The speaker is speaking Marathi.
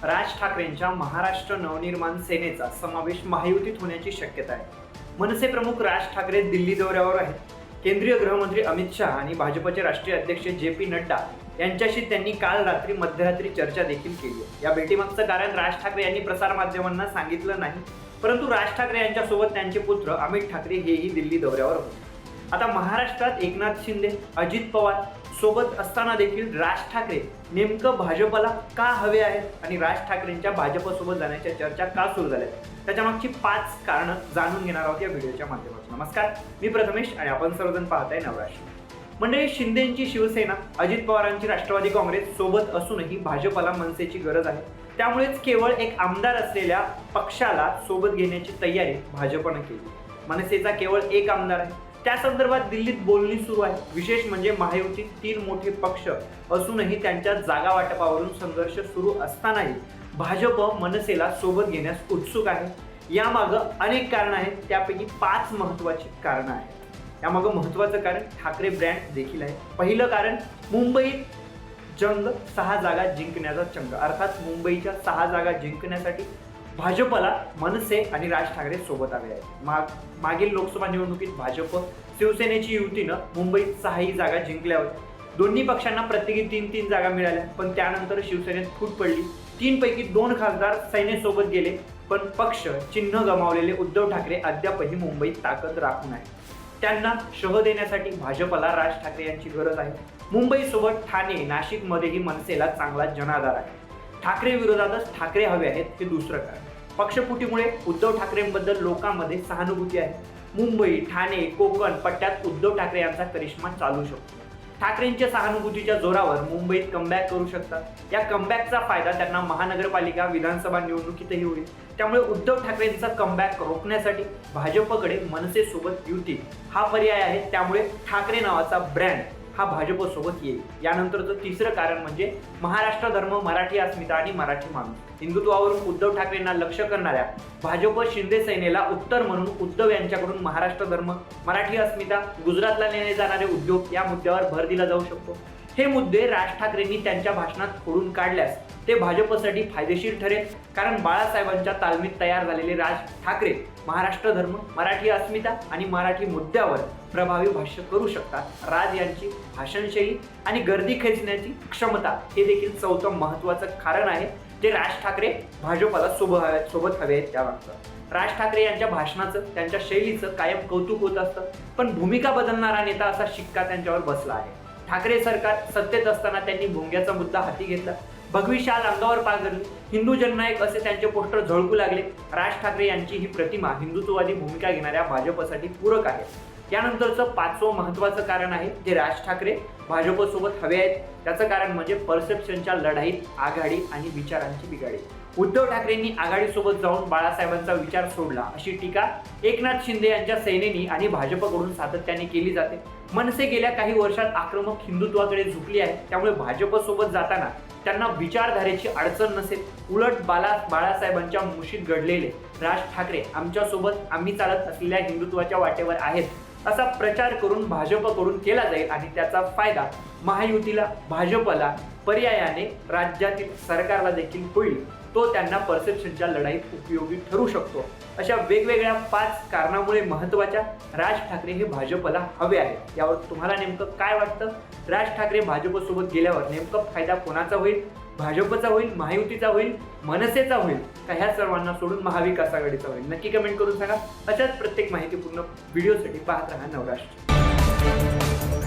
राज ठाकरेंच्या महाराष्ट्र नवनिर्माण सेनेचा समावेश महायुतीत होण्याची शक्यता आहे। मनसे प्रमुख राज ठाकरे दिल्ली दौऱ्यावर आहेत। केंद्रीय गृहमंत्री अमित शाह आणि भाजपचे राष्ट्रीय अध्यक्ष जे.पी. नड्डा यांच्याशी त्यांनी काल रात्री मध्यरात्री चर्चा देखील केली आहे। या भेटीमागचं कारण राज ठाकरे यांनी प्रसारमाध्यमांना सांगितलं नाही, परंतु राज ठाकरे यांच्यासोबत त्यांचे पुत्र अमित ठाकरे हेही दिल्ली दौऱ्यावर होते। आता महाराष्ट्रात एकनाथ शिंदे, अजित पवार सोबत असताना देखील राज ठाकरे नेमकं भाजपला का हवे आहेत आणि राज ठाकरेंच्या भाजपसोबत जाण्याच्या चर्चा का सुरू झाल्या, त्याच्या मागची 5 कारणं जाणून घेणार आहोत या व्हिडिओच्या माध्यमातून। नमस्कार, मी प्रथमेश आणि आपण सर्वजण पाहताय नवराष्ट्र। मंडळी, शिंदेंची शिवसेना, अजित पवारांची राष्ट्रवादी काँग्रेस सोबत असूनही भाजपला मनसेची गरज आहे। त्यामुळेच केवळ एक आमदार असलेल्या पक्षाला सोबत घेण्याची तयारी भाजपने केली। मनसेचा केवळ एक आमदार आहे, त्या संदर्भात दिल्लीत बोलणी सुरू आहे। विशेष म्हणजे महायुतीत 3 मोठे पक्ष असूनही त्यांच्या जागा वाटपावरून संघर्ष सुरू असतानाही भाजप मनसेला सोबत घेण्यास उत्सुक आहे। यामागं अनेक कारणं आहेत, त्यापैकी 5 महत्त्वाची कारणं आहेत। यामागं महत्त्वाचं कारण ठाकरे ब्रँड देखील आहे। पहिलं कारण, मुंबईत जंग 6 जागा जिंकण्याचा चंग, अर्थात मुंबईच्या 6 जागा जिंकण्यासाठी भाजपला मनसे आणि राज ठाकरे सोबत आले आहेत। मागील लोकसभा निवडणुकीत भाजप शिवसेनेची युतीनं मुंबईत 6 जागा जिंकल्या होत्या। दोन्ही पक्षांना प्रत्येकी 3-3 जागा मिळाल्या, पण त्यानंतर शिवसेनेत फूट पडली। 3 पैकी 2 खासदार सेनेसोबत गेले, पण पक्ष चिन्ह गमावलेले उद्धव ठाकरे अद्यापही मुंबईत ताकद राखून आहेत। त्यांना शह देण्यासाठी भाजपला राज ठाकरे यांची गरज आहे। मुंबईसोबत ठाणे, नाशिकमध्येही मनसेला चांगला जनाधार आहे। ठाकरे विरोधातच ठाकरे हवे आहेत हे दुसरं कारण। पक्षफुटीमुळे उद्धव ठाकरेंबद्दल लोकांमध्ये सहानुभूती आहे। मुंबई, ठाणे, कोकण पट्ट्यात उद्धव ठाकरे यांचा करिश्मा चालू शकतो। ठाकरेंच्या सहानुभूतीच्या जोरावर मुंबईत कमबॅक करू शकतात। या कमबॅकचा फायदा त्यांना महानगरपालिका, विधानसभा निवडणुकीतही होईल। त्यामुळे उद्धव ठाकरेंचा कमबॅक रोखण्यासाठी भाजपकडे मनसेसोबत युती हा पर्याय आहे। त्यामुळे ठाकरे नावाचा ब्रँड हा भाजपसोबत येईल। यानंतरचं तिसरं कारण म्हणजे महाराष्ट्र धर्म, मराठी अस्मिता आणि मराठी माणूस। हिंदुत्वावरून उद्धव ठाकरेंना लक्ष्य करणाऱ्या भाजप शिंदे सेनेला उत्तर म्हणून उद्धव यांच्याकडून महाराष्ट्र धर्म, मराठी अस्मिता, गुजरातला नेले जाणारे उद्योग या मुद्द्यावर भर दिला जाऊ शकतो। हे मुद्दे राज ठाकरेंनी त्यांच्या भाषणात खोडून काढल्यास ते भाजपसाठी फायदेशीर ठरेल, कारण बाळासाहेबांच्या तालमीत तयार झालेले राज ठाकरे महाराष्ट्र धर्म, मराठी अस्मिता आणि मराठी मुद्द्यावर प्रभावी भाष्य करू शकतात। राज यांची भाषणशैली आणि गर्दी खेचण्याची क्षमता हे देखील 4थं महत्त्वाचं कारण आहे जे राज ठाकरे भाजपला सोबत हवे आहेत। त्यामागचं राज ठाकरे यांच्या भाषणाचं, त्यांच्या शैलीचं कायम कौतुक होत असतं, पण भूमिका बदलणारा नेता असा शिक्का त्यांच्यावर बसला आहे। ठाकरे सरकार सत्तेत असताना त्यांनी भोंग्याचा मुद्दा हाती घेतला, भगवी शाल अंगावर पांघरली, हिंदू जननायक असे त्यांचे पोस्टर झळकू लागले। राज ठाकरे यांची ही प्रतिमा हिंदुत्ववादी भूमिका घेणाऱ्या भाजपसाठी पूरक आहे। यानंतरचं 5वं महत्त्वाचं कारण आहे जे राज ठाकरे भाजपसोबत हवे आहेत, त्याचं कारण म्हणजे परसेप्शनच्या लढाईत आघाडी आणि विचारांची बिघाडी। उद्धव ठाकरेंनी आघाडीसोबत जाऊन बाळासाहेबांचा विचार सोडला अशी टीका एकनाथ शिंदे यांच्या सेनेनी आणि भाजपकडून सातत्याने केली जाते। मनसे गेल्या काही वर्षात आक्रमक हिंदुत्वाकडे झुकली आहे, त्यामुळे भाजपसोबत जाताना त्यांना विचारधारेची अडचण नसेल। उलट बाळासाहेबांच्या मुशीत घडलेले राज ठाकरे आमच्यासोबत, आम्ही चालत असलेल्या हिंदुत्वाच्या वाटेवर आहेत असा प्रचार करून भाजपकडून केला जाईल आणि त्याचा फायदा महायुतीला, भाजपला, पर्यायाने राज्यातील सरकारला देखील होईल। तो त्यांना परसेप्शनच्या लढाईत उपयोगी ठरू शकतो। अशा वेगवेगळ्या 5 कारणामुळे महत्त्वाच्या राज ठाकरे हे भाजपला हवे आहेत। यावर तुम्हाला नेमकं काय वाटतं? राज ठाकरे भाजपसोबत गेल्यावर नेमकं फायदा कोणाचा होईल? भाजपचा होईल, महायुतीचा होईल, मनसेचा होईल का ह्या सर्वांना सोडून महाविकास आघाडीचा होईल? नक्की कमेंट करून सांगा। अशाच प्रत्येक माहितीपूर्ण व्हिडिओसाठी पाहत राहा नवराष्ट्र।